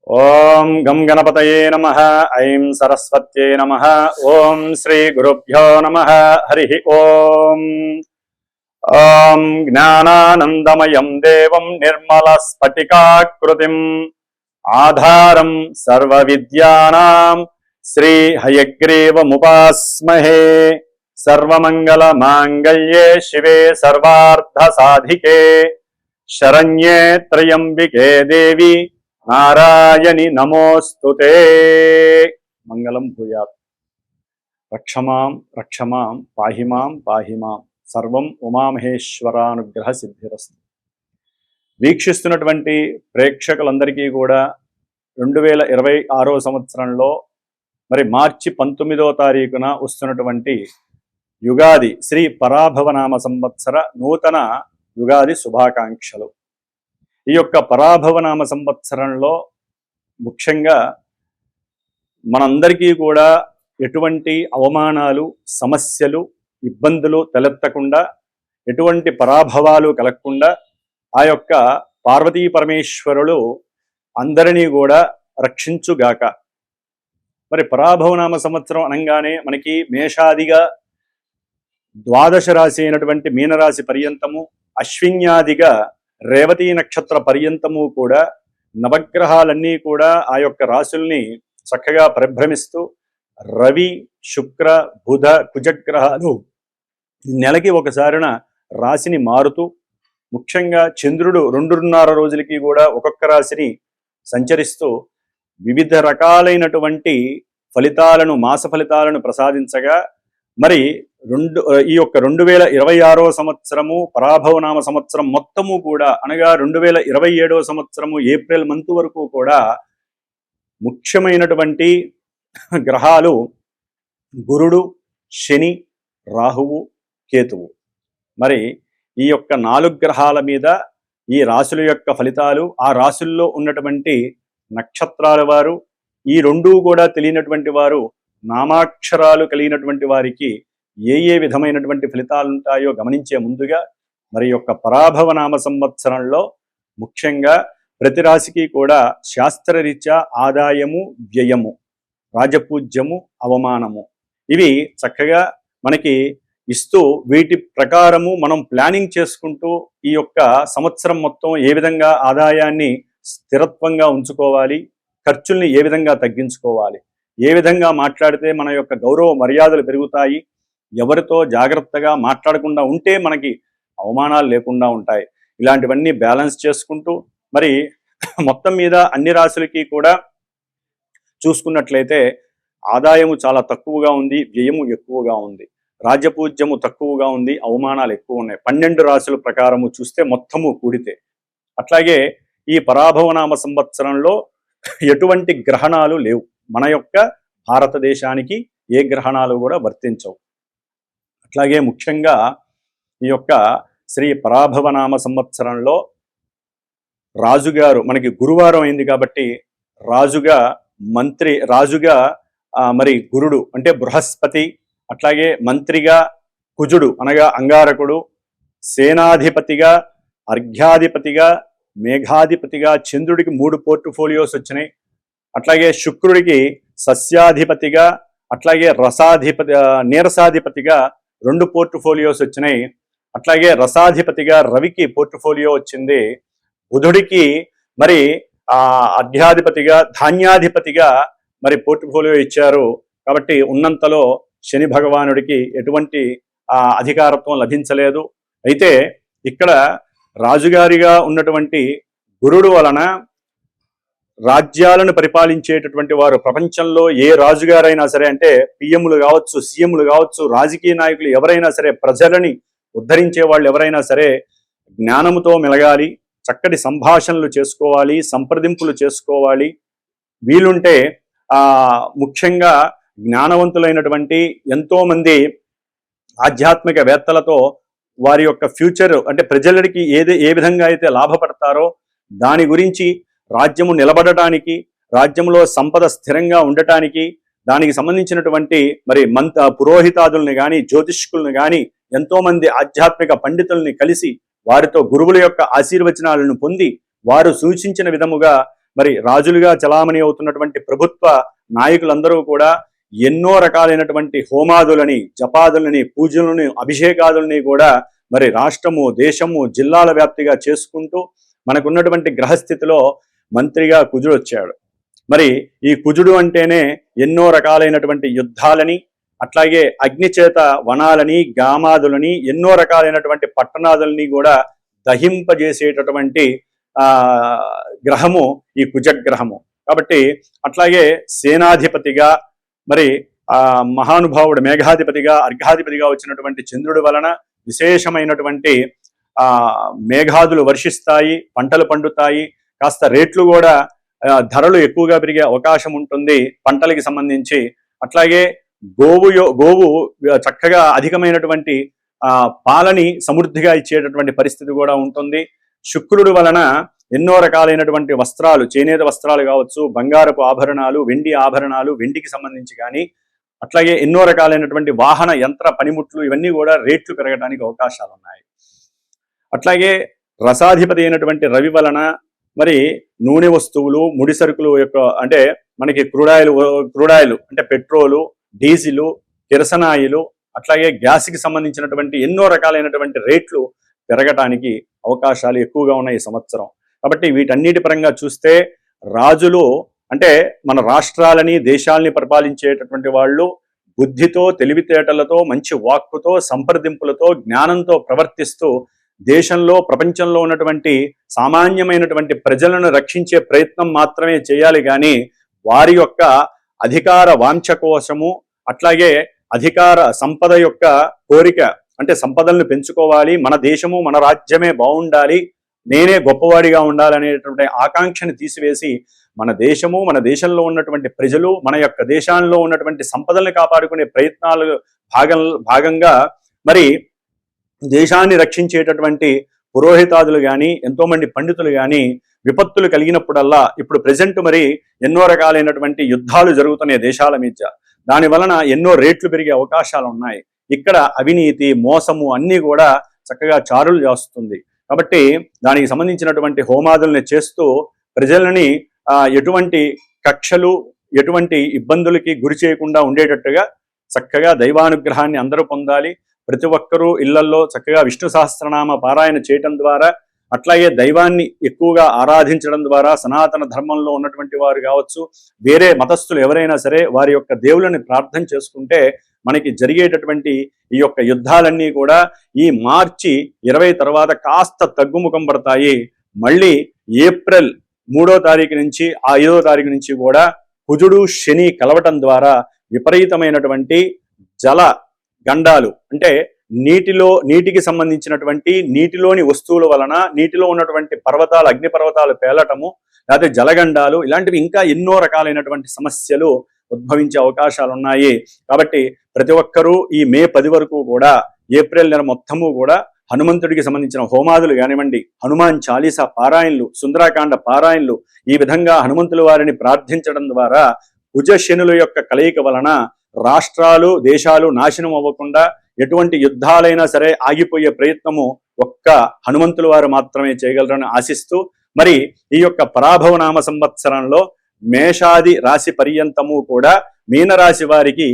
ఓం గం గణపతయే నమః. ఐం సరస్వత్యై నమః. ఓం శ్రీ గురుభ్యో నమః. హరి ఓం. ఓం జ్ఞానానందమయం దేవం నిర్మల స్ఫటికాకృతిం ఆధారం సర్వ విద్యానాం శ్రీ హయగ్రీవముపాస్మహే. సర్వమంగళ మాంగళ్యే శివే సర్వార్థ సాధికే శరణ్యే త్రయంబికే దేవి నారాయణి నమోస్తుతే. మంగళం భూయాత్. రక్షమాం రక్షమాం పాహిమాం పాహిమాం సర్వం ఉమామహేశ్వరానుగ్రహ సిద్ధిరస్తు. వీక్షిస్తున్నటువంటి ప్రేక్షకులందరికీ కూడా 2026 సంవత్సరంలో మరి మార్చి 19వ తారీఖున వస్తున్నటువంటి యుగాది శ్రీ పరాభవనామ సంవత్సర నూతన యుగాది శుభాకాంక్షలు. ఈ యొక్క పరాభవనామ సంవత్సరంలో ముఖ్యంగా మనందరికీ కూడా ఎటువంటి అవమానాలు, సమస్యలు, ఇబ్బందులు తలెత్తకుండా, ఎటువంటి పరాభవాలు కలగకుండా ఆ యొక్క పార్వతీ పరమేశ్వరులు అందరినీ కూడా రక్షించుగాక. మరి పరాభవనామ సంవత్సరం అనగానే మనకి మేషాదిగా ద్వాదశ రాశి అయినటువంటి మీనరాశి పర్యంతము, అశ్విన్యాదిగా రేవతీ నక్షత్ర పర్యంతము కూడా నవగ్రహాలన్నీ కూడా ఆ యొక్క రాశుల్ని చక్కగా పరిభ్రమిస్తూ, రవి, శుక్ర, బుధ, కుజగ్రహాలు నెలకి ఒకసారిన రాశిని మారుతూ, ముఖ్యంగా చంద్రుడు 2.5 రోజులకి కూడా ఒక్కొక్క రాశిని సంచరిస్తూ వివిధ రకాలైనటువంటి ఫలితాలను, మాస ఫలితాలను ప్రసాదించగా, మరి ఈ యొక్క 2026 సంవత్సరము పరాభవనామ సంవత్సరం మొత్తము కూడా అనగా 2027 సంవత్సరము ఏప్రిల్ మంత్ వరకు కూడా ముఖ్యమైనటువంటి గ్రహాలు గురుడు, శని, రాహువు, కేతువు. మరి ఈ యొక్క 4 గ్రహాల మీద ఈ రాశుల యొక్క ఫలితాలు, ఆ రాశుల్లో ఉన్నటువంటి నక్షత్రాల వారు, ఈ రెండూ కూడా తెలియనటువంటి వారు, నామాక్షరాలు కలిగినటువంటి వారికి ఏ ఏ విధమైనటువంటి ఫలితాలు ఉంటాయో గమనించే ముందుగా మరి యొక్క పరాభవనామ సంవత్సరంలో ముఖ్యంగా ప్రతి రాశికి కూడా శాస్త్రరీత్యా ఆదాయము, వ్యయము, రాజపూజ్యము, అవమానము ఇవి చక్కగా మనకి ఇస్తూ, వీటి ప్రకారము మనం ప్లానింగ్ చేసుకుంటూ ఈ యొక్క సంవత్సరం మొత్తం ఏ విధంగా ఆదాయాన్ని స్థిరత్వంగా ఉంచుకోవాలి, ఖర్చుల్ని ఏ విధంగా తగ్గించుకోవాలి, ఏ విధంగా మాట్లాడితే మన యొక్క గౌరవ మర్యాదలు పెరుగుతాయి, ఎవరితో జాగ్రత్తగా మాట్లాడకుండా ఉంటే మనకి అవమానాలు లేకుండా ఉంటాయి, ఇలాంటివన్నీ బ్యాలెన్స్ చేసుకుంటూ మరి మొత్తం మీద అన్ని రాశులకి కూడా చూసుకున్నట్లయితే ఆదాయము చాలా తక్కువగా ఉంది, వ్యయము ఎక్కువగా ఉంది, రాజ్యపూజ్యము తక్కువగా ఉంది, అవమానాలు ఎక్కువ ఉన్నాయి. 12 రాశుల ప్రకారము చూస్తే మొత్తము కూడితే. అట్లాగే ఈ పరాభవనామ సంవత్సరంలో ఎటువంటి గ్రహణాలు లేవు. మన యొక్క భారతదేశానికి ఏ గ్రహణాలు కూడా వర్తించవు. అట్లాగే ముఖ్యంగా ఈ యొక్క శ్రీ పరాభవనామ సంవత్సరంలో రాజుగారు మనకి గురువారం అయింది కాబట్టి రాజుగా మరి గురుడు అంటే బృహస్పతి, అట్లాగే మంత్రిగా కుజుడు అనగా అంగారకుడు, సేనాధిపతిగా, అర్ఘ్యాధిపతిగా, మేఘాధిపతిగా చంద్రుడికి 3 పోర్ట్ఫోలియోస్ వచ్చినాయి. అట్లాగే శుక్రుడికి సస్యాధిపతిగా, అట్లాగే నీరసాధిపతిగా 2 పోర్ట్ఫోలియోస్ వచ్చినాయి. అట్లాగే రసాధిపతిగా రవికి పోర్ట్ఫోలియో వచ్చింది. బుధుడికి మరి అర్ఘ్యాధిపతిగా, ధాన్యాధిపతిగా మరి పోర్ట్ఫోలియో ఇచ్చారు. కాబట్టి ఉన్నంతలో శని భగవానుడికి ఎటువంటి అధికారత్వం లభించలేదు. అయితే ఇక్కడ రాజుగారిగా ఉన్నటువంటి గురుడు వలన రాజ్యాలను పరిపాలించేటటువంటి వారు, ప్రపంచంలో ఏ రాజుగారైనా సరే, అంటే పిఎంలు కావచ్చు, సీఎంలు కావచ్చు, రాజకీయ నాయకులు ఎవరైనా సరే, ప్రజలని ఉద్ధరించే వాళ్ళు ఎవరైనా సరే జ్ఞానముతో మెలగాలి, చక్కటి సంభాషణలు చేసుకోవాలి, సంప్రదింపులు చేసుకోవాలి. వీలుంటే ముఖ్యంగా జ్ఞానవంతులైనటువంటి ఎంతోమంది ఆధ్యాత్మికవేత్తలతో వారి యొక్క ఫ్యూచర్ అంటే ప్రజలకి ఏ విధంగా అయితే లాభపడతారో దాని గురించి, రాజ్యము నిలబడటానికి, రాజ్యంలో సంపద స్థిరంగా ఉండటానికి, దానికి సంబంధించినటువంటి మరి పురోహితాదుల్ని కానీ, జ్యోతిష్కుల్ని కానీ, ఎంతోమంది ఆధ్యాత్మిక పండితుల్ని కలిసి వారితో గురువుల యొక్క ఆశీర్వచనాలను పొంది వారు సూచించిన విధముగా మరి రాజులుగా చలామణి అవుతున్నటువంటి ప్రభుత్వ నాయకులందరూ కూడా ఎన్నో రకాలైనటువంటి హోమాదులని, జపాదులని, పూజలని, అభిషేకాదులని కూడా మరి రాష్ట్రము, దేశము, జిల్లాల వ్యాప్తిగా చేసుకుంటూ మనకున్నటువంటి గ్రహస్థితిలో మంత్రిగా కుజుడు వచ్చాడు. మరి ఈ కుజుడు అంటేనే ఎన్నో రకాలైనటువంటి యుద్ధాలని, అట్లాగే అగ్నిచేత వనాలని, గామాదులని, ఎన్నో రకాలైనటువంటి పట్టణాదులని కూడా దహింపజేసేటటువంటి గ్రహము ఈ కుజగ్రహము. కాబట్టి అట్లాగే సేనాధిపతిగా, మరి మహానుభావుడు మేఘాధిపతిగా, అర్ఘాధిపతిగా వచ్చినటువంటి చంద్రుడి వలన విశేషమైనటువంటి మేఘాదులు వర్షిస్తాయి, పంటలు పండుతాయి, కాస్త రేట్లు కూడా ధరలు ఎక్కువగా పెరిగే అవకాశం ఉంటుంది పంటలకి సంబంధించి. అట్లాగే గోవు చక్కగా అధికమైనటువంటి పాలని సమృద్ధిగా ఇచ్చేటటువంటి పరిస్థితి కూడా ఉంటుంది. శుక్రుడు వలన ఎన్నో రకాలైనటువంటి వస్త్రాలు, చేనేత వస్త్రాలు కావచ్చు, బంగారపు ఆభరణాలు, వెండి ఆభరణాలు, వెండికి సంబంధించి కానీ, అట్లాగే ఎన్నో రకాలైనటువంటి వాహన యంత్ర పనిముట్లు, ఇవన్నీ కూడా రేట్లు పెరగడానికి అవకాశాలు ఉన్నాయి. అట్లాగే రసాధిపతి అయినటువంటి రవి వలన మరి నూనె వస్తువులు, ముడి సరుకులు యొక్క అంటే మనకి క్రూడాయిలు అంటే పెట్రోలు, డీజిలు, కిరసనాయిలు, అట్లాగే గ్యాస్కి సంబంధించినటువంటి ఎన్నో రకాలైనటువంటి రేట్లు పెరగటానికి అవకాశాలు ఎక్కువగా ఉన్నాయి ఈ సంవత్సరం. కాబట్టి వీటన్నిటి పరంగా చూస్తే రాజులు అంటే మన రాష్ట్రాలని, దేశాలని పరిపాలించేటటువంటి వాళ్ళు బుద్ధితో, తెలివితేటలతో, మంచి వాక్కుతో, సంప్రదింపులతో, జ్ఞానంతో ప్రవర్తిస్తూ దేశంలో, ప్రపంచంలో ఉన్నటువంటి సామాన్యమైనటువంటి ప్రజలను రక్షించే ప్రయత్నం మాత్రమే చేయాలి. కానీ వారి యొక్క అధికార వాంఛ కోసము, అట్లాగే అధికార సంపద యొక్క కోరిక అంటే సంపదలను పెంచుకోవాలి, మన దేశము, మన రాజ్యమే బాగుండాలి, నేనే గొప్పవాడిగా ఉండాలనేటువంటి ఆకాంక్షను తీసివేసి మన దేశము, మన దేశంలో ఉన్నటువంటి ప్రజలు, మన యొక్క దేశాల్లో ఉన్నటువంటి సంపదల్ని కాపాడుకునే ప్రయత్నాలు భాగంగా మరి దేశాన్ని రక్షించేటటువంటి పురోహితాదులు కానీ, ఎంతోమంది పండితులు కానీ విపత్తులు కలిగినప్పుడల్లా, ఇప్పుడు ప్రజెంట్ మరి ఎన్నో రకాలైనటువంటి యుద్ధాలు జరుగుతున్నాయి దేశాల మధ్య, దాని వలన ఎన్నో రేట్లు పెరిగే అవకాశాలు ఉన్నాయి. ఇక్కడ అవినీతి, మోసము అన్నీ కూడా చక్కగా చారులు చేస్తుంది. కాబట్టి దానికి సంబంధించినటువంటి హోమాదుల్ని చేస్తూ ప్రజలని ఎటువంటి కక్షలు, ఎటువంటి ఇబ్బందులకి గురి చేయకుండా ఉండేటట్టుగా చక్కగా దైవానుగ్రహాన్ని అందరూ పొందాలి. ప్రతి ఒక్కరూ ఇళ్లల్లో చక్కగా విష్ణు సహస్రనామ పారాయణ చేయటం ద్వారా, అట్లాగే దైవాన్ని ఎక్కువగా ఆరాధించడం ద్వారా, సనాతన ధర్మంలో ఉన్నటువంటి వారు కావచ్చు, వేరే మతస్థులు ఎవరైనా సరే వారి యొక్క దేవుళ్ళని ప్రార్థన చేసుకుంటే మనకి జరిగేటటువంటి ఈ యొక్క యుద్ధాలన్నీ కూడా ఈ మార్చి 20 తర్వాత కాస్త తగ్గుముఖం పడతాయి. మళ్ళీ ఏప్రిల్ 3వ తారీఖు నుంచి 5వ తారీఖు నుంచి కూడా కుజుడు, శని కలవటం ద్వారా విపరీతమైనటువంటి జల గండాలు అంటే నీటికి సంబంధించినటువంటి నీటిలోని వస్తువుల వలన నీటిలో ఉన్నటువంటి పర్వతాలు, అగ్నిపర్వతాలు పేలటము, లేకపోతే జలగండాలు, ఇలాంటివి ఇంకా ఎన్నో రకాలైనటువంటి సమస్యలు ఉద్భవించే అవకాశాలు ఉన్నాయి. కాబట్టి ప్రతి ఒక్కరూ ఈ మే 10 వరకు కూడా, ఏప్రిల్ నెల మొత్తము కూడా హనుమంతుడికి సంబంధించిన హోమాదులు కానివ్వండి, హనుమాన్ చాలీసా పారాయణలు, సుందరాకాండ పారాయణలు, ఈ విధంగా హనుమంతుల వారిని ప్రార్థించడం ద్వారా కుజ శనుల యొక్క కలయిక వలన రాష్ట్రాలు, దేశాలు నాశనం అవ్వకుండా ఎటువంటి యుద్ధాలైనా సరే ఆగిపోయే ప్రయత్నము ఒక్క హనుమంతుల వారు మాత్రమే చేయగలరని ఆశిస్తూ, మరి ఈ యొక్క పరాభవనామ సంవత్సరంలో మేషాది రాశి పర్యంతము కూడా మీనరాశి వారికి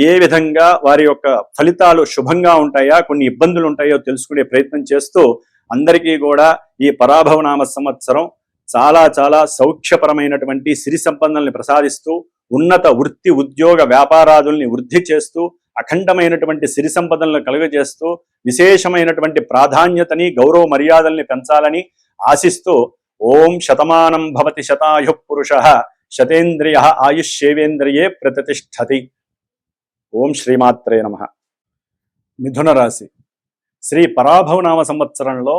ఏ విధంగా వారి యొక్క ఫలితాలు శుభంగా ఉంటాయా, కొన్ని ఇబ్బందులు ఉంటాయో తెలుసుకునే ప్రయత్నం చేస్తూ అందరికీ కూడా ఈ పరాభవనామ సంవత్సరం చాలా చాలా సౌఖ్యపరమైనటువంటి సిరి సంపదల్ని ప్రసాదిస్తూ, ఉన్నత వృత్తి, ఉద్యోగ, వ్యాపారాదుల్ని వృద్ధి చేస్తూ, అఖండమైనటువంటి సిరి సంపదలను కలుగజేస్తూ, విశేషమైనటువంటి ప్రాధాన్యతని, గౌరవ మర్యాదల్ని పెంచాలని ఆశిస్తూ, ఓం శతమానం భవతి శతాయు పురుష శతేంద్రియ ఆయుష్యేవేంద్రియే ప్రతిష్టతి. ఓం శ్రీమాత్రే నమః. మిథున రాశి. శ్రీ పరాభవనామ సంవత్సరంలో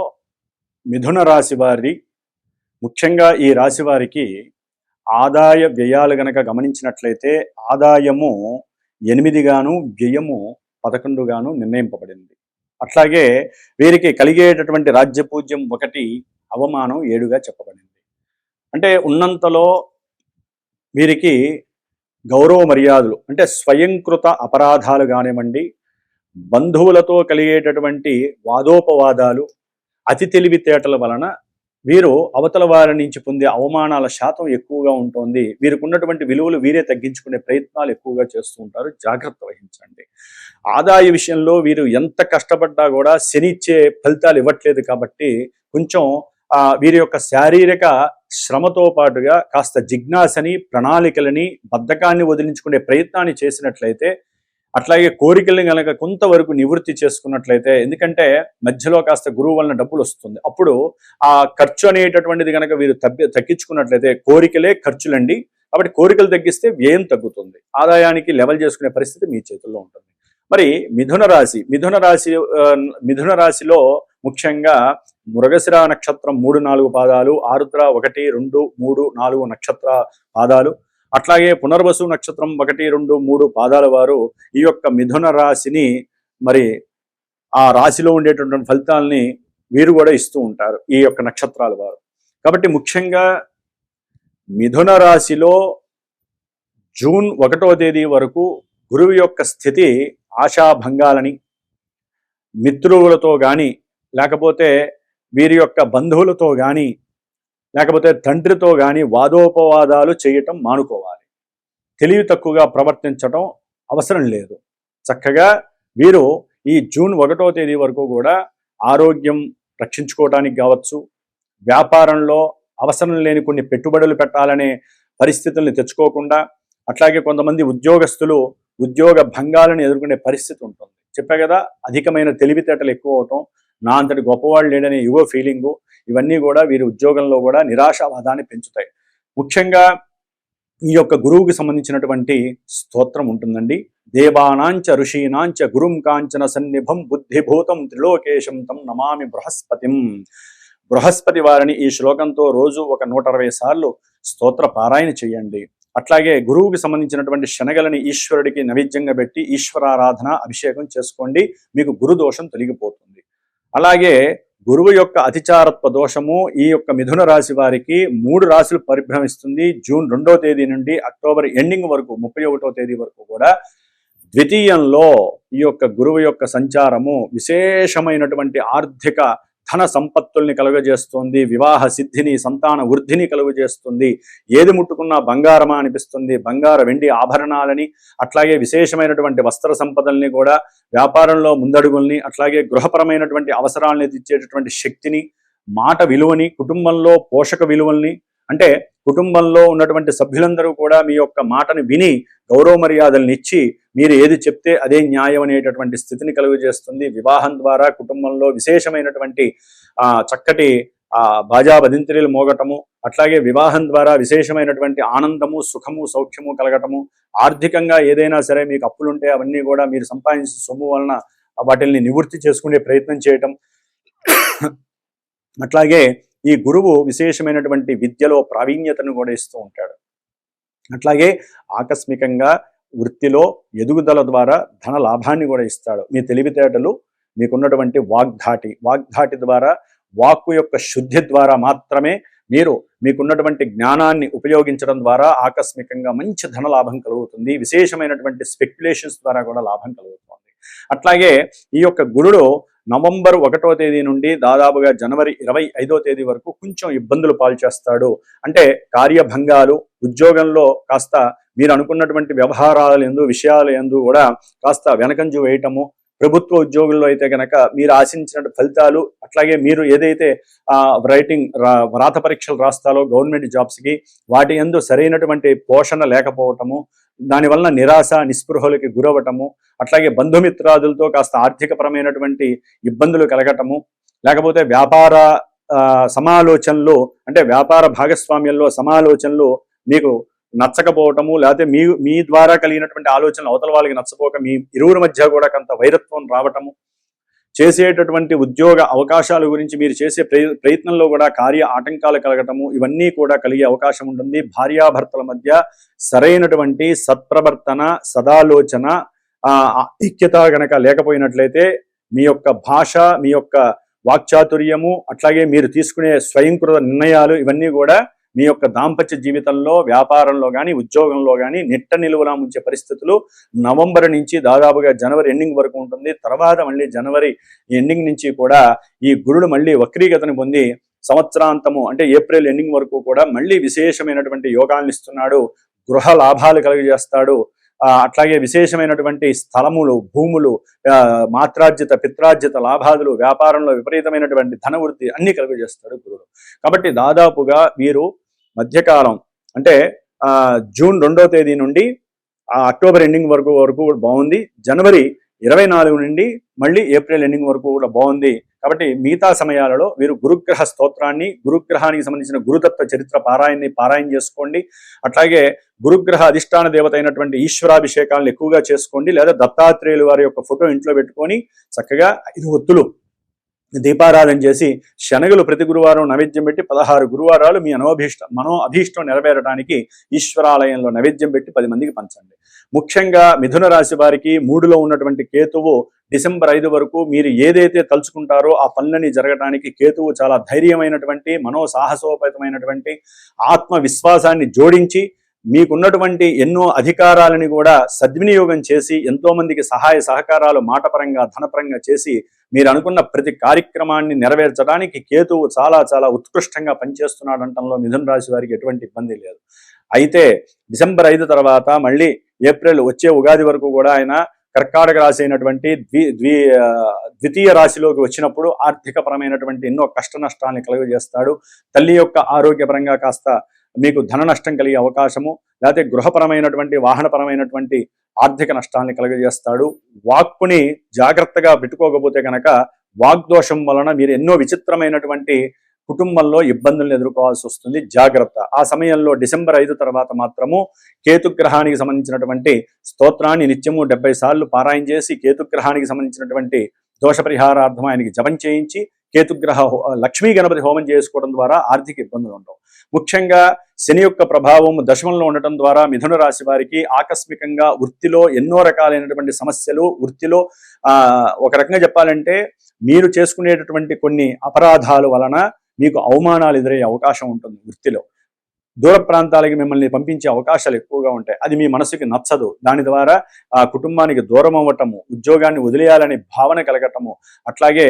మిథున రాశి వారి, ముఖ్యంగా ఈ రాశి వారికి ఆదాయ వ్యయాలు గనక గమనించినట్లయితే ఆదాయము 8 గాను, వ్యయము 11 గాను నిర్ణయింపబడింది. అట్లాగే వీరికి కలిగేటటువంటి రాజ్యపూజ్యం 1, అవమానం 7గా చెప్పబడింది. అంటే ఉన్నంతలో వీరికి గౌరవ మర్యాదలు అంటే స్వయంకృత అపరాధాలు కానివ్వండి, బంధువులతో కలిగేటటువంటి వాదోపవాదాలు, అతి తెలివితేటల వలన వీరు అవతల వారి నుంచి పొందే అవమానాల శాతం ఎక్కువగా ఉంటుంది. వీరికి ఉన్నటువంటి విలువలు వీరే తగ్గించుకునే ప్రయత్నాలు ఎక్కువగా చేస్తూ ఉంటారు. జాగ్రత్త వహించండి. ఆదాయ విషయంలో వీరు ఎంత కష్టపడ్డా కూడా శని ఇచ్చే ఫలితాలు ఇవ్వట్లేదు కాబట్టి కొంచెం వీరి యొక్క శారీరక శ్రమతో పాటుగా కాస్త జిజ్ఞాసని, ప్రణాళికలని, బద్ధకాన్ని వదిలించుకునే ప్రయత్నాన్ని చేసినట్లయితే, అట్లాగే కోరికల్ని కనుక కొంతవరకు నివృత్తి చేసుకున్నట్లయితే, ఎందుకంటే మధ్యలో కాస్త గురువు వలన డబ్బులు వస్తుంది, అప్పుడు ఆ ఖర్చు అనేటటువంటిది కనుక వీరు తగ్గించుకున్నట్లయితే, కోరికలే ఖర్చులండి కాబట్టి కోరికలు తగ్గిస్తే వ్యయం తగ్గుతుంది, ఆదాయానికి లెవెల్ చేసుకునే పరిస్థితి మీ చేతుల్లో ఉంటుంది. మరి మిథున రాశిలో ముఖ్యంగా మృగశిర నక్షత్రం 3-4 పాదాలు, ఆరుద్ర 1, 2, 3, 4 నక్షత్ర పాదాలు, అట్లాగే పునర్వసు నక్షత్రం 1, 2, 3 పాదాల వారు ఈ యొక్క మిథున రాశిని మరి ఆ రాశిలో ఉండేటటువంటి ఫలితాలని వీరు కూడా ఇస్తూ ఉంటారు, ఈ యొక్క నక్షత్రాల వారు. కాబట్టి ముఖ్యంగా మిథున రాశిలో జూన్ 1వ తేదీ వరకు గురువు యొక్క స్థితి ఆశాభంగాలని, మిత్రులతో కానీ, లేకపోతే వీరి యొక్క బంధువులతో కానీ, లేకపోతే తండ్రితో కానీ వాదోపవాదాలు చేయటం మానుకోవాలి. తెలివి తక్కువగా ప్రవర్తించటం అవసరం లేదు. చక్కగా వీరు ఈ జూన్ 1వ తేదీ వరకు కూడా ఆరోగ్యం రక్షించుకోవడానికి కావచ్చు, వ్యాపారంలో అవసరం లేని కొన్ని పెట్టుబడులు పెట్టాలనే పరిస్థితుల్ని తెచ్చుకోకుండా, అట్లాగే కొంతమంది ఉద్యోగస్తులు ఉద్యోగ భంగాలను ఎదుర్కొనే పరిస్థితి ఉంటుంది. చెప్పా కదా, అధికమైన తెలివితేటలు ఎక్కువ అవటం, నా అంతటి గొప్పవాళ్ళు లేడనే యువ ఫీలింగు, ఇవన్నీ కూడా వీరి ఉద్యోగంలో కూడా నిరాశావాదాన్ని పెంచుతాయి. ముఖ్యంగా ఈ యొక్క గురువుకి సంబంధించినటువంటి స్తోత్రం ఉంటుందండి. దేవానాంచ ఋషీనాంచ గురుం కాంచన సన్నిభం బుద్ధిభూతం త్రిలోకేశం తం నమామి బృహస్పతిం. బృహస్పతి వారిని ఈ శ్లోకంతో రోజు ఒక 120 సార్లు స్తోత్ర పారాయణ చేయండి. అట్లాగే గురువుకి సంబంధించినటువంటి శనగలని ఈశ్వరుడికి నైవేద్యంగా పెట్టి ఈశ్వరారాధన, అభిషేకం చేసుకోండి, మీకు గురు దోషం తొలగిపోతుంది. అలాగే గురువు యొక్క అతిచారత్వ దోషము ఈ యొక్క మిథున రాశి వారికి 3 రాశులు పరిభ్రమిస్తుంది. జూన్ 2వ తేదీ నుండి అక్టోబర్ ఎండింగ్ వరకు 31వ తేదీ వరకు కూడా ద్వితీయంలో ఈ యొక్క గురువు యొక్క సంచారము విశేషమైనటువంటి ఆర్థిక ధన సంపత్తుల్ని కలుగజేస్తుంది, వివాహ సిద్ధిని, సంతాన వృద్ధిని కలుగజేస్తుంది, ఏది ముట్టుకున్నా బంగారమా అనిపిస్తుంది, బంగార వెండి ఆభరణాలని, అట్లాగే విశేషమైనటువంటి వస్త్ర సంపదల్ని కూడా, వ్యాపారంలో ముందడుగుల్ని, అట్లాగే గృహపరమైనటువంటి అవసరాలని తీర్చేటటువంటి శక్తిని, మాట విలువని, కుటుంబంలో పోషక విలువల్ని, అంటే కుటుంబంలో ఉన్నటువంటి సభ్యులందరూ కూడా మీ యొక్క మాటను విని గౌరవ మర్యాదలను ఇచ్చి మీరు ఏది చెప్తే అదే న్యాయం అనేటటువంటి స్థితిని కలుగజేస్తుంది. వివాహం ద్వారా కుటుంబంలో విశేషమైనటువంటి చక్కటి బాజా బదింత్రీలు మోగటము, అట్లాగే వివాహం ద్వారా విశేషమైనటువంటి ఆనందము, సుఖము, సౌఖ్యము కలగటము, ఆర్థికంగా ఏదైనా సరే మీకు అప్పులుంటే అవన్నీ కూడా మీరు సంపాదించిన సొమ్ము వలన వాటిని నివృత్తి చేసుకునే ప్రయత్నం చేయటం. అట్లాగే ఈ గురువు విశేషమైనటువంటి విద్యలో ప్రావీణ్యతను కూడా ఇస్తూ ఉంటాడు. అట్లాగే ఆకస్మికంగా వృత్తిలో ఎదుగుదల ద్వారా ధన లాభాన్ని కూడా ఇస్తాడు. మీ తెలివితేటలు, మీకున్నటువంటి వాగ్ధాటి ద్వారా, వాక్కు యొక్క శుద్ధి ద్వారా మాత్రమే మీరు మీకున్నటువంటి జ్ఞానాన్ని ఉపయోగించడం ద్వారా ఆకస్మికంగా మంచి ధన లాభం కలుగుతుంది. విశేషమైనటువంటి స్పెక్యులేషన్స్ ద్వారా కూడా లాభం కలుగుతుంది. అట్లాగే ఈ యొక్క గురుడు నవంబర్ 1వ తేదీ నుండి దాదాపుగా జనవరి 25వ తేదీ వరకు కొంచెం ఇబ్బందులు పాల్చేస్తాడు. అంటే కార్యభంగాలు, ఉద్యోగంలో కాస్త మీరు అనుకున్నటువంటి వ్యవహారాల యందు, విషయాల యందు కూడా కాస్త వెనకంజు వేయటము, ప్రభుత్వ ఉద్యోగుల్లో అయితే కనుక మీరు ఆశించిన ఫలితాలు, అట్లాగే మీరు ఏదైతే వ్రాత పరీక్షలు రాస్తారో గవర్నమెంట్ జాబ్స్కి, వాటి యందు సరైనటువంటి పోషణ లేకపోవటము, దానివల్ల నిరాశ నిస్పృహలకి గురవటము, అట్లాగే బంధుమిత్రాదులతో కాస్త ఆర్థికపరమైనటువంటి ఇబ్బందులు కలగటము, లేకపోతే వ్యాపార సమాలోచనలు, అంటే వ్యాపార భాగస్వామ్యంలో సమాలోచనలు మీకు నచ్చకపోవటము, లేకపోతే మీ ద్వారా కలిగినటువంటి ఆలోచనలు అవతల వాళ్ళకి నచ్చపోక మీ ఇరువురి మధ్య కూడా కొంత వైరత్వం రావటము, చేసేటటువంటి ఉద్యోగ అవకాశాల గురించి మీరు చేసే ప్రయత్నంలో కూడా కార్య ఆటంకాలు కలగటము, ఇవన్నీ కూడా కలిగే అవకాశం ఉంటుంది. భార్యాభర్తల మధ్య సరైనటువంటి సత్ప్రవర్తన, సదాలోచన, ఐక్యత గనక లేకపోయినట్లయితే మీ యొక్క భాష, మీ యొక్క వాక్చాతుర్యము, అట్లాగే మీరు తీసుకునే స్వయంకృత నిర్ణయాలు, ఇవన్నీ కూడా మీ యొక్క దాంపత్య జీవితంలో, వ్యాపారంలో కానీ, ఉద్యోగంలో కానీ నిట్ట నిలువలా ఉంచే పరిస్థితులు నవంబర్ నుంచి దాదాపుగా జనవరి ఎండింగ్ వరకు ఉంటుంది. తర్వాత మళ్ళీ జనవరి ఎండింగ్ నుంచి కూడా ఈ గురుడు మళ్ళీ వక్రీగతను పొంది సంవత్సరాంతము అంటే ఏప్రిల్ ఎండింగ్ వరకు కూడా మళ్ళీ విశేషమైనటువంటి యోగాలను ఇస్తున్నాడు. గృహ లాభాలు కలుగజేస్తాడు. అట్లాగే విశేషమైనటువంటి స్థలములు, భూములు, మాత్రార్జిత పిత్రార్జిత లాభాదులు, వ్యాపారంలో విపరీతమైనటువంటి ధనవృద్ధి అన్ని కలుగజేస్తాడు గురుడు. కాబట్టి దాదాపుగా వీరు మధ్యకాలం అంటే జూన్ 2వ తేదీ నుండి అక్టోబర్ ఎండింగ్ వరకు కూడా బాగుంది. జనవరి 24 నుండి మళ్ళీ ఏప్రిల్ ఎండింగ్ వరకు కూడా బాగుంది. కాబట్టి మిగతా సమయాలలో వీరు గురుగ్రహ స్తోత్రాన్ని, గురుగ్రహానికి సంబంధించిన గురుతత్వ చరిత్ర పారాయణ చేసుకోండి. అట్లాగే గురుగ్రహ అధిష్టాన దేవత అయినటువంటి ఈశ్వరాభిషేకాలను ఎక్కువగా చేసుకోండి. లేదా దత్తాత్రేయులు వారి యొక్క ఫోటో ఇంట్లో పెట్టుకొని చక్కగా 5 ఒత్తులు దీపారాధన చేసి శనగలు ప్రతి గురువారం నైవేద్యం పెట్టి 16 గురువారాలు మీ మనో అభీష్టం నెరవేరడానికి ఈశ్వరాలయంలో నైవేద్యం పెట్టి 10 మందికి పంచండి. ముఖ్యంగా మిథున రాశి వారికి 3లో ఉన్నటువంటి కేతువు డిసెంబర్ 5 వరకు మీరు ఏదైతే తలుచుకుంటారో ఆ పనులని జరగడానికి కేతువు చాలా ధైర్యమైనటువంటి మనోసాహసోపేతమైనటువంటి ఆత్మవిశ్వాసాన్ని జోడించి మీకున్నటువంటి ఎన్నో అధికారాలని కూడా సద్వినియోగం చేసి ఎంతో మందికి సహాయ సహకారాలు మాటపరంగా ధనపరంగా చేసి మీరు అనుకున్న ప్రతి కార్యక్రమాన్ని నెరవేర్చడానికి కేతువు చాలా చాలా ఉత్కృష్టంగా పనిచేస్తున్నాడు అనటంలో మిథున రాశి వారికి ఎటువంటి ఇబ్బంది లేదు. అయితే డిసెంబర్ 5 తర్వాత మళ్ళీ ఏప్రిల్ వచ్చే ఉగాది వరకు కూడా ఆయన కర్కాటక రాశి అయినటువంటి ద్వితీయ రాశిలోకి వచ్చినప్పుడు ఆర్థికపరమైనటువంటి ఎన్నో కష్ట నష్టాలని కలుగజేస్తాడు. తల్లి యొక్క ఆరోగ్యపరంగా కాస్త మీకు ధన నష్టం కలిగే అవకాశము, లేకపోతే గృహపరమైనటువంటి వాహనపరమైనటువంటి ఆర్థిక నష్టాన్ని కలుగజేస్తాడు. వాక్కుని జాగ్రత్తగా పెట్టుకోకపోతే కనుక వాగ్దోషం వలన మీరు ఎన్నో విచిత్రమైనటువంటి కుటుంబంలో ఇబ్బందులను ఎదుర్కోవాల్సి వస్తుంది. జాగ్రత్త. ఆ సమయంలో డిసెంబర్ 5 తర్వాత మాత్రము కేతుగ్రహానికి సంబంధించినటువంటి స్తోత్రాన్ని నిత్యము 70 సార్లు పారాయణ చేసి కేతుగ్రహానికి సంబంధించినటువంటి దోష పరిహారార్థం ఆయనకి జపం చేయించి కేతుగ్రహ లక్ష్మీ గణపతి హోమం చేసుకోవడం ద్వారా ఆర్థిక ఇబ్బందులు ఉండవు. ముఖ్యంగా శని యొక్క ప్రభావం దశమంలో ఉండటం ద్వారా మిథున రాశి వారికి ఆకస్మికంగా వృత్తిలో ఎన్నో రకాలైనటువంటి సమస్యలు, వృత్తిలో ఒక రకంగా చెప్పాలంటే మీరు చేసుకునేటటువంటి కొన్ని అపరాధాల వలన మీకు అవమానాలు ఎదురయ్యే అవకాశం ఉంటుంది. వృత్తిలో దూర ప్రాంతాలకి మిమ్మల్ని పంపించే అవకాశాలు ఎక్కువగా ఉంటాయి. అది మీ మనసుకి నచ్చదు. దాని ద్వారా ఆ కుటుంబానికి దూరం అవ్వటము, ఉద్యోగాన్ని వదిలేయాలనే భావన కలగటము, అట్లాగే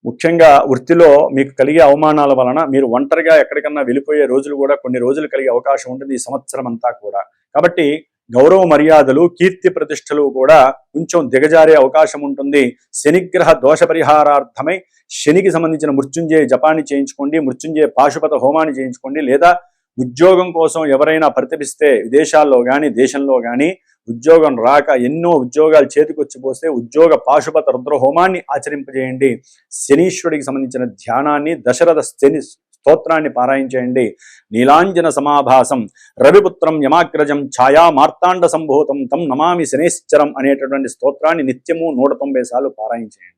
ముఖ్యంగా వృత్తిలో మీకు కలిగే అవమానాల వలన మీరు ఒంటరిగా ఎక్కడికన్నా వెళ్ళిపోయే రోజులు కూడా కొన్ని రోజులు కలిగే అవకాశం ఉంటుంది ఈ సంవత్సరం అంతా కూడా. కాబట్టి గౌరవ మర్యాదలు, కీర్తి ప్రతిష్టలు కూడా కొంచెం దిగజారే అవకాశం ఉంటుంది. శనిగ్రహ దోష పరిహారార్థమై శనికి సంబంధించిన మృత్యుంజయ జపాన్ని చేయించుకోండి, మృత్యుంజయ పాశుపత హోమాన్ని చేయించుకోండి. లేదా ఉద్యోగం కోసం ఎవరైనా ప్రతిపిస్తే విదేశాల్లో కానీ దేశంలో కానీ ఉద్యోగం రాక ఎన్నో ఉద్యోగాలు చేతికొచ్చిపోస్తే ఉద్యోగ పాశుపత రుద్ర హోమాన్ని ఆచరింపజేయండి. శనీశ్వరుడికి సంబంధించిన ధ్యానాన్ని, దశరథ శని స్తోత్రాన్ని పారాయణ నీలాంజన సమాభాసం రవిపుత్రం యమాగ్రజం ఛాయా మార్తాండ సంభూతం తం నమామి శనేశ్వరం అనేటటువంటి స్తోత్రాన్ని నిత్యము 190 సార్లు పారాయణ చేయండి.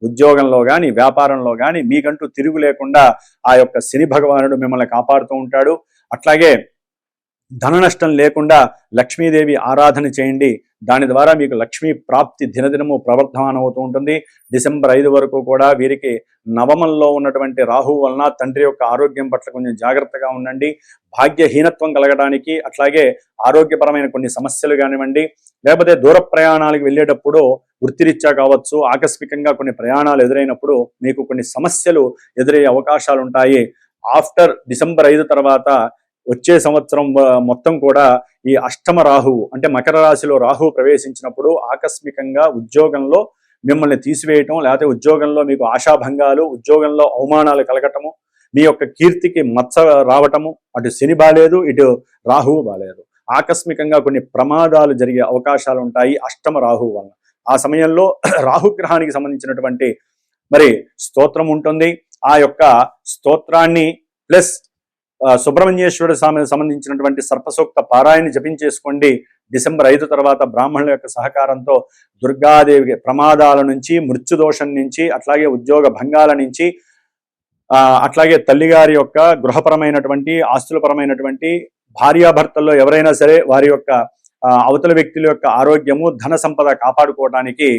ఉద్యోగంలో కానీ వ్యాపారంలో కానీ మీకంటూ తిరుగు లేకుండా ఆ యొక్క శని భగవానుడు మిమ్మల్ని కాపాడుతూ ఉంటాడు. అట్లాగే ధన నష్టం లేకుండా లక్ష్మీదేవి ఆరాధన చేయండి. దాని ద్వారా మీకు లక్ష్మీ ప్రాప్తి దినదినము ప్రవర్ధమానం అవుతూ ఉంటుంది. డిసెంబర్ 5 వరకు కూడా వీరికి నవమంలో ఉన్నటువంటి రాహువు వలన తండ్రి యొక్క ఆరోగ్యం పట్ల కొంచెం జాగ్రత్తగా ఉండండి. భాగ్యహీనత్వం కలగడానికి, అట్లాగే ఆరోగ్యపరమైన కొన్ని సమస్యలు కానివ్వండి, లేకపోతే దూర ప్రయాణాలకు వెళ్ళేటప్పుడు వృత్తిరీత్యా కావచ్చు, ఆకస్మికంగా కొన్ని ప్రయాణాలు ఎదురైనప్పుడు మీకు కొన్ని సమస్యలు ఎదురయ్యే అవకాశాలు ఉంటాయి. ఆఫ్టర్ డిసెంబర్ 5 తర్వాత వచ్చే సంవత్సరం మొత్తం కూడా ఈ అష్టమ రాహువు అంటే మకర రాశిలో రాహువు ప్రవేశించినప్పుడు ఆకస్మికంగా ఉద్యోగంలో మిమ్మల్ని తీసివేయటం, లేకపోతే ఉద్యోగంలో మీకు ఆశాభంగాలు, ఉద్యోగంలో అవమానాలు కలగటము, మీ యొక్క కీర్తికి మచ్చ రావటము, అటు శని బాలేదు, ఇటు రాహువు బాలేదు. ఆకస్మికంగా కొన్ని ప్రమాదాలు జరిగే అవకాశాలు ఉంటాయి అష్టమ రాహువు వలన. ఆ సమయంలో రాహుగ్రహానికి సంబంధించినటువంటి మరి స్తోత్రం ఉంటుంది. ఆ యొక్క స్తోత్రాన్ని ప్లస్ సుబ్రహ్మణ్యేశ్వరుడు స్వామికి సంబంధించినటువంటి సర్పసూక్త పారాయణ జపించేసుకోండి. డిసెంబర్ 5 తర్వాత బ్రాహ్మణుల యొక్క సహకారంతో దుర్గాదేవి ప్రమాదాల నుంచి, మృత్యుదోషం నుంచి, అట్లాగే ఉద్యోగ భంగాల నుంచి, అట్లాగే తల్లిగారి యొక్క గృహపరమైనటువంటి ఆస్తులపరమైనటువంటి భార్యాభర్తల్లో ఎవరైనా సరే వారి యొక్క అవతల వ్యక్తుల యొక్క ఆరోగ్యము, ధన సంపద కాపాడుకోవడానికి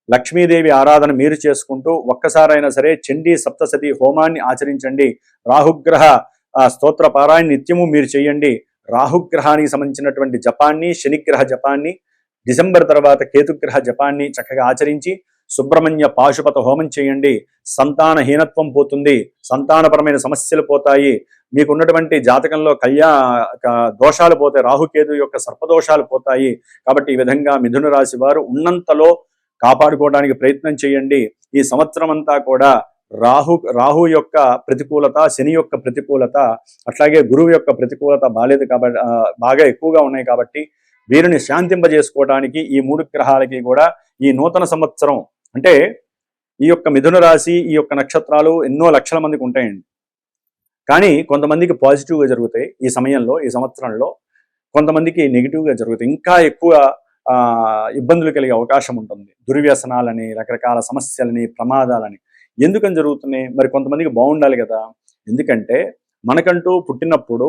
లక్ష్మీదేవి ఆరాధన మీరు చేసుకుంటూ ఒక్కసారైనా సరే చండీ సప్తసతి హోమాన్ని ఆచరించండి. రాహుగ్రహ స్తోత్ర పారాయణ నిత్యము మీరు చేయండి. రాహుగ్రహానికి సంబంధించినటువంటి జపాన్ని, శనిగ్రహ జపాన్ని, డిసెంబర్ తర్వాత కేతుగ్రహ జపాన్ని చక్కగా ఆచరించి సుబ్రహ్మణ్య పాశుపత హోమం చేయండి. సంతానహీనత్వం పోతుంది, సంతానపరమైన సమస్యలు పోతాయి, మీకున్నటువంటి జాతకంలో దోషాలు పోతాయి, రాహుకేతు యొక్క సర్పదోషాలు పోతాయి. కాబట్టి ఈ విధంగా మిథున రాశి వారు ఉన్నంతలో కాపాడుకోవడానికి ప్రయత్నం చేయండి. ఈ సంవత్సరం అంతా కూడా రాహు యొక్క ప్రతికూలత, శని యొక్క ప్రతికూలత, అట్లాగే గురువు యొక్క ప్రతికూలత బాగా ఎక్కువగా ఉన్నాయి. కాబట్టి వీరిని శాంతింపజేసుకోవడానికి ఈ 3 గ్రహాలకి కూడా ఈ నూతన సంవత్సరం అంటే ఈ యొక్క మిథున రాశి, ఈ యొక్క నక్షత్రాలు ఎన్నో లక్షల మందికి ఉంటాయండి. కానీ కొంతమందికి పాజిటివ్గా జరుగుతాయి ఈ సమయంలో, ఈ సంవత్సరంలో. కొంతమందికి నెగిటివ్గా జరుగుతాయి, ఇంకా ఎక్కువ ఇబ్బందులు కలిగే అవకాశం ఉంటుంది. దుర్వ్యసనాలని, రకరకాల సమస్యలని, ప్రమాదాలని. ఎందుకని జరుగుతున్నాయి? మరి కొంతమందికి బాగుండాలి కదా. ఎందుకంటే మనకంటూ పుట్టినప్పుడు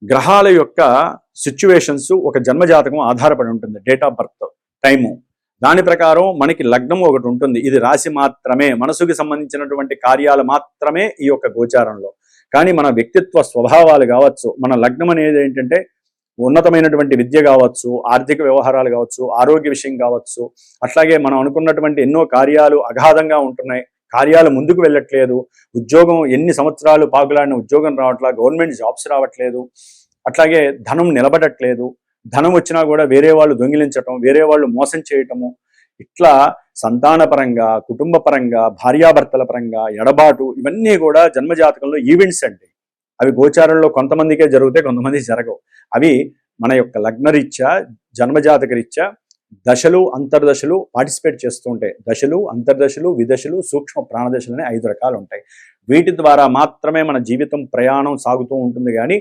గ్రహాల యొక్క సిచ్యువేషన్స్ ఒక జన్మజాతకం ఆధారపడి ఉంటుంది, డేట్ ఆఫ్ బర్త్ టైము. దాని ప్రకారం మనకి లగ్నం ఒకటి ఉంటుంది, ఇది రాశి మాత్రమే, మనసుకి సంబంధించినటువంటి కార్యాలు మాత్రమే ఈ యొక్క గోచారంలో. కానీ మన వ్యక్తిత్వ స్వభావాలు కావచ్చు, మన లగ్నం అనేది ఏంటంటే ఉన్నతమైనటువంటి విద్య కావచ్చు, ఆర్థిక వ్యవహారాలు కావచ్చు, ఆరోగ్య విషయం కావచ్చు, అట్లాగే మనం అనుకున్నటువంటి ఎన్నో కార్యాలు అగాధంగా ఉంటున్నాయి, కార్యాలు ముందుకు వెళ్ళట్లేదు, ఉద్యోగం ఎన్ని సంవత్సరాలు పాకులాడిన ఉద్యోగం రావట్లేదు, గవర్నమెంట్ జాబ్స్ రావట్లేదు, అట్లాగే ధనం నిలబడట్లేదు, ధనం వచ్చినా కూడా వేరే వాళ్ళు దొంగిలించటం, వేరే వాళ్ళు మోసం చేయటము, ఇట్లా సంతానపరంగా, కుటుంబ పరంగా, భార్యాభర్తల పరంగా ఎడబాటు, ఇవన్నీ కూడా జన్మజాతకంలో ఈవెంట్స్ అండి. అవి గోచారంలో కొంతమందికే జరుగుతాయి, కొంతమందికి జరగవు. అవి మన యొక్క లగ్నరీత్యా, జన్మజాతక రీత్యా దశలు, అంతర్దశలు పార్టిసిపేట్ చేస్తూ ఉంటాయి. దశలు, అంతర్దశలు, విదశలు, సూక్ష్మ ప్రాణదశలు అనే 5 రకాలు ఉంటాయి. వీటి ద్వారా మాత్రమే మన జీవితం ప్రయాణం సాగుతూ ఉంటుంది. కానీ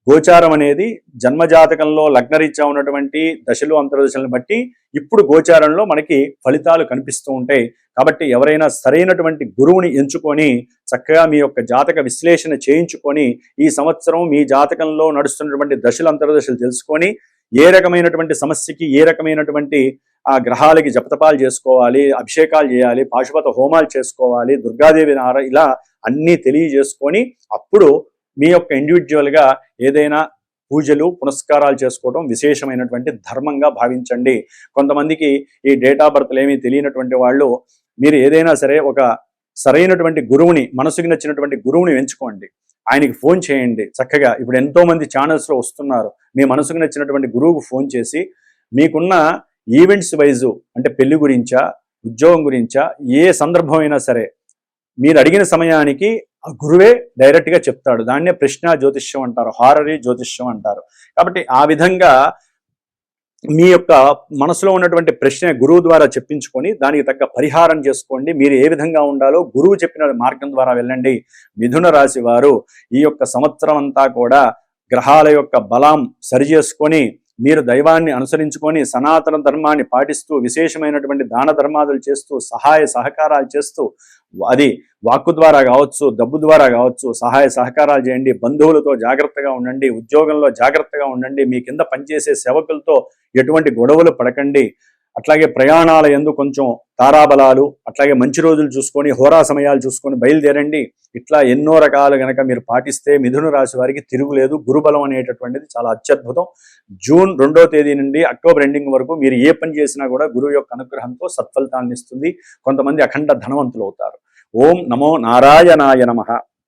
గోచారం అనేది జన్మజాతకంలో లగ్నరీత్యా ఉన్నటువంటి దశలు, అంతర్దశలను బట్టి ఇప్పుడు గోచారంలో మనకి ఫలితాలు కనిపిస్తూ ఉంటాయి. కాబట్టి ఎవరైనా సరైనటువంటి గురువుని ఎంచుకొని చక్కగా మీ యొక్క జాతక విశ్లేషణ చేయించుకొని ఈ సంవత్సరం మీ జాతకంలో నడుస్తున్నటువంటి దశలు, అంతర్దశలు తెలుసుకొని ఏ రకమైనటువంటి సమస్యకి ఏ రకమైనటువంటి ఆ గ్రహాలకి జపతపాలు చేసుకోవాలి, అభిషేకాలు చేయాలి, పాశుపత హోమాలు చేసుకోవాలి, దుర్గాదేవి నార, ఇలా అన్నీ తెలియజేసుకొని అప్పుడు మీ యొక్క ఇండివిజువల్గా ఏదైనా పూజలు, పునస్కారాలు చేసుకోవడం విశేషమైనటువంటి ధర్మంగా భావించండి. కొంతమందికి ఈ డేట్ ఆఫ్ బర్త్లు ఏమీ తెలియనటువంటి వాళ్ళు మీరు ఏదైనా సరే ఒక సరైనటువంటి గురువుని, మనసుకి నచ్చినటువంటి గురువుని ఎంచుకోండి, ఆయనకి ఫోన్ చేయండి. చక్కగా ఇప్పుడు ఎంతోమంది ఛానల్స్లో వస్తున్నారు, మీ మనసుకు నచ్చినటువంటి గురువుకు ఫోన్ చేసి మీకున్న ఈవెంట్స్ వైజు, అంటే పెళ్లి గురించా, ఉద్యోగం గురించా, ఏ సందర్భం అయినా సరే మీరు అడిగిన సమయానికి ఆ గురువే డైరెక్ట్గా చెప్తాడు. దాన్నే ప్రశ్న జ్యోతిష్యం అంటారు, హారరీ జ్యోతిష్యం అంటారు. కాబట్టి ఆ విధంగా మీ యొక్క మనసులో ఉన్నటువంటి ప్రశ్న గురువు ద్వారా చెప్పించుకొని దానికి తగ్గ పరిహారం చేసుకోండి. మీరు ఏ విధంగా ఉండాలో గురువు చెప్పిన మార్గం ద్వారా వెళ్ళండి. మిథున రాశి వారు ఈ యొక్క సంవత్సరం అంతా కూడా గ్రహాల యొక్క బలం సరిచేసుకొని మీరు దైవాన్ని అనుసరించుకొని సనాతన ధర్మాన్ని పాటిస్తూ విశేషమైనటువంటి దాన ధర్మాదులు చేస్తూ సహాయ సహకారాలు చేస్తూ, అది వాక్కు ద్వారా కావచ్చు, డబ్బు ద్వారా కావచ్చు, సహాయ సహకారాలు చేయండి. బంధువులతో జాగ్రత్తగా ఉండండి, ఉద్యోగంలో జాగ్రత్తగా ఉండండి, మీ కింద పనిచేసే సేవకులతో ఎటువంటి గొడవలు పడకండి. అట్లాగే ప్రయాణాల యందు కొంచెం తారాబలాలు, అట్లాగే మంచి రోజులు చూసుకొని, హోరా సమయాలు చూసుకొని బయలుదేరండి. ఇట్లా ఎన్నో రకాలు గనక మీరు పాటిస్తే మిథున రాశి వారికి తిరుగులేదు. గురుబలం అనేటటువంటిది చాలా అత్యద్భుతం. జూన్ 2వ తేదీ నుండి అక్టోబర్ ఎండింగ్ వరకు మీరు ఏ పని చేసినా కూడా గురువు యొక్క అనుగ్రహంతో సత్ఫలితాన్ని ఇస్తుంది. కొంతమంది అఖండ ధనవంతులు అవుతారు. ఓం నమో నారాయణాయ నమః.